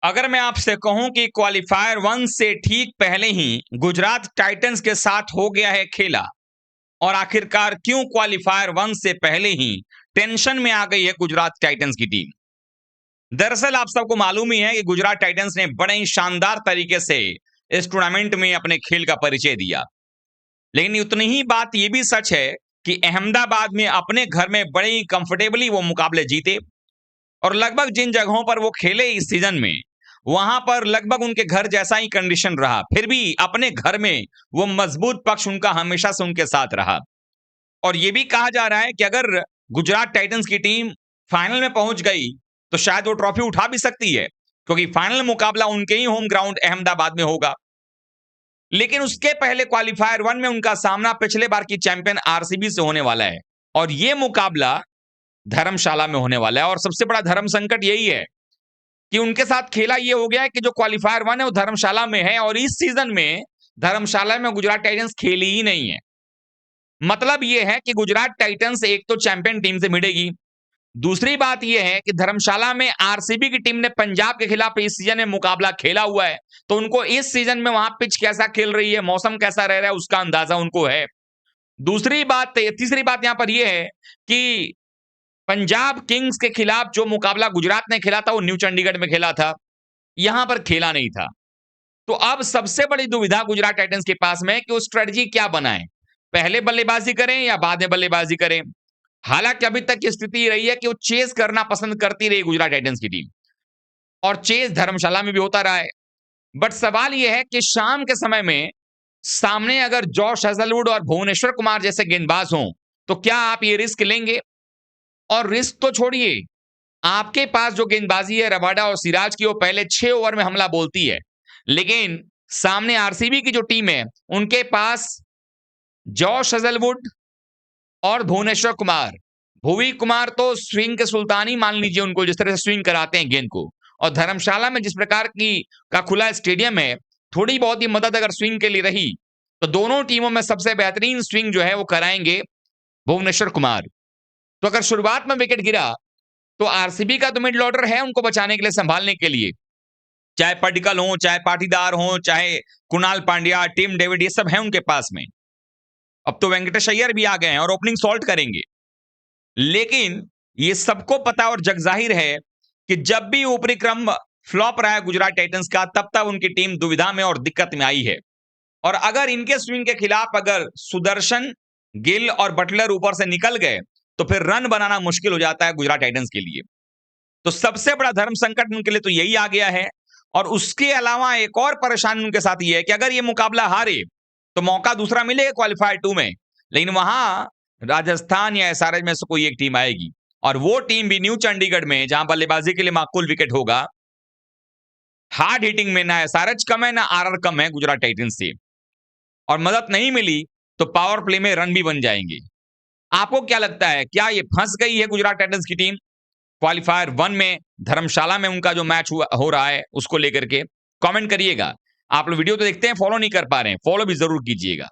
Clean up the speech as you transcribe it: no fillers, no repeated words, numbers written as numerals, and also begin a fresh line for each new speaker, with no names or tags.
अगर मैं आपसे कहूं कि क्वालिफायर वन से ठीक पहले ही गुजरात टाइटंस के साथ हो गया है खेला, और आखिरकार क्यों क्वालिफायर वन से पहले ही टेंशन में आ गई है गुजरात टाइटंस की टीम। दरअसल आप सबको मालूम ही है कि गुजरात टाइटंस ने बड़े ही शानदार तरीके से इस टूर्नामेंट में अपने खेल का परिचय दिया, लेकिन उतनी ही बात यह भी सच है कि अहमदाबाद में अपने घर में बड़े ही कंफर्टेबली वो मुकाबले जीते, और लगभग जिन जगहों पर वो खेले इस सीजन में, वहां पर लगभग उनके घर जैसा ही कंडीशन रहा, फिर भी अपने घर में वो मजबूत पक्ष उनका हमेशा से उनके साथ रहा। और ये भी कहा जा रहा है कि अगर गुजरात टाइटंस की टीम फाइनल में पहुंच गई तो शायद वो ट्रॉफी उठा भी सकती है, क्योंकि फाइनल मुकाबला उनके ही होम ग्राउंड अहमदाबाद में होगा। लेकिन उसके पहले क्वालिफायर वन में उनका सामना पिछले बार की चैंपियन आरसीबी से होने वाला है, और यह मुकाबला धर्मशाला में होने वाला है। और सबसे बड़ा धर्म संकट यही है कि उनके साथ खेला यह हो गया है कि जो क्वालिफायर वन है वो धर्मशाला में है, और इस सीजन में धर्मशाला में गुजरात टाइटंस खेली ही नहीं है। मतलब यह है कि गुजरात टाइटंस एक तो चैंपियन टीम से भिड़ेगी, दूसरी बात यह है कि धर्मशाला में आरसीबी की टीम ने पंजाब के खिलाफ इस सीजन में मुकाबला खेला हुआ है, तो उनको इस सीजन में वहां पिच कैसा खेल रही है, मौसम कैसा रह रहा है, उसका अंदाजा उनको है। तीसरी बात यहां पर यह है कि पंजाब किंग्स के खिलाफ जो मुकाबला गुजरात ने खेला था वो न्यू चंडीगढ़ में खेला था, यहां पर खेला नहीं था। तो अब सबसे बड़ी दुविधा गुजरात टाइटंस के पास में है कि वो स्ट्रेटजी क्या बनाए, पहले बल्लेबाजी करें या बाद में बल्लेबाजी करें। हालांकि अभी तक की स्थिति रही है कि वो चेस करना पसंद करती रही गुजरात टाइटंस की टीम, और चेस धर्मशाला में भी होता रहा है। बट सवाल यह है कि शाम के समय में सामने अगर जॉश हेजलवुड और भुवनेश्वर कुमार जैसे गेंदबाज हों, तो क्या आप ये रिस्क लेंगे? और रिस्क तो छोड़िए, आपके पास जो गेंदबाजी है रबाडा और सिराज की, वो पहले 6 ओवर में हमला बोलती है, लेकिन सामने आरसीबी की जो टीम है उनके पास जॉश हेजलवुड और भुवनेश्वर कुमार, भुवी कुमार तो स्विंग के सुल्तान ही मान लीजिए उनको, जिस तरह से स्विंग कराते हैं गेंद को। और धर्मशाला में जिस प्रकार की का खुला स्टेडियम है, थोड़ी बहुत ही मदद अगर स्विंग के लिए रही तो दोनों टीमों में सबसे बेहतरीन स्विंग जो है वो कराएंगे भुवनेश्वर कुमार। तो अगर शुरुआत में विकेट गिरा तो आरसीबी का तो मिडिल ऑर्डर है उनको बचाने के लिए, संभालने के लिए, चाहे पडिक्कल हो, चाहे पाटीदार हो, चाहे कुणाल पांड्या, टिम डेविड, ये सब है उनके पास में। अब तो वेंकटेश अय्यर भी आ गए हैं और ओपनिंग सॉल्ट करेंगे। लेकिन ये सबको पता और जगजाहिर है कि जब भी ऊपरी क्रम फ्लॉप रहा है गुजरात टाइटंस का, तब तक उनकी टीम दुविधा में और दिक्कत में आई है। और अगर इनके स्विंग के खिलाफ अगर सुदर्शन, गिल और बटलर ऊपर से निकल गए तो फिर रन बनाना मुश्किल हो जाता है गुजरात टाइटंस के लिए। तो सबसे बड़ा धर्म संकट उनके लिए तो यही आ गया है। और उसके अलावा एक और परेशानी उनके साथ यह है कि अगर ये मुकाबला हारे तो मौका दूसरा मिलेगा क्वालिफायर 2 में, लेकिन वहां राजस्थान या एसआरएच में से कोई एक टीम आएगी, और वो टीम भी न्यू चंडीगढ़ में, जहां बल्लेबाजी के लिए माकूल विकेट होगा। हार्ड हिटिंग में ना एसआरएच कम है ना आरआर कम है गुजरात टाइटंस से, और मदद नहीं मिली तो पावर प्ले में रन भी बन जाएंगे। आपको क्या लगता है, क्या ये फंस गई है गुजरात टाइटंस की टीम क्वालिफायर 1 में धर्मशाला में उनका जो मैच हो रहा है उसको लेकर के? कमेंट करिएगा। आप लोग वीडियो तो देखते हैं, फॉलो नहीं कर पा रहे हैं, फॉलो भी जरूर कीजिएगा।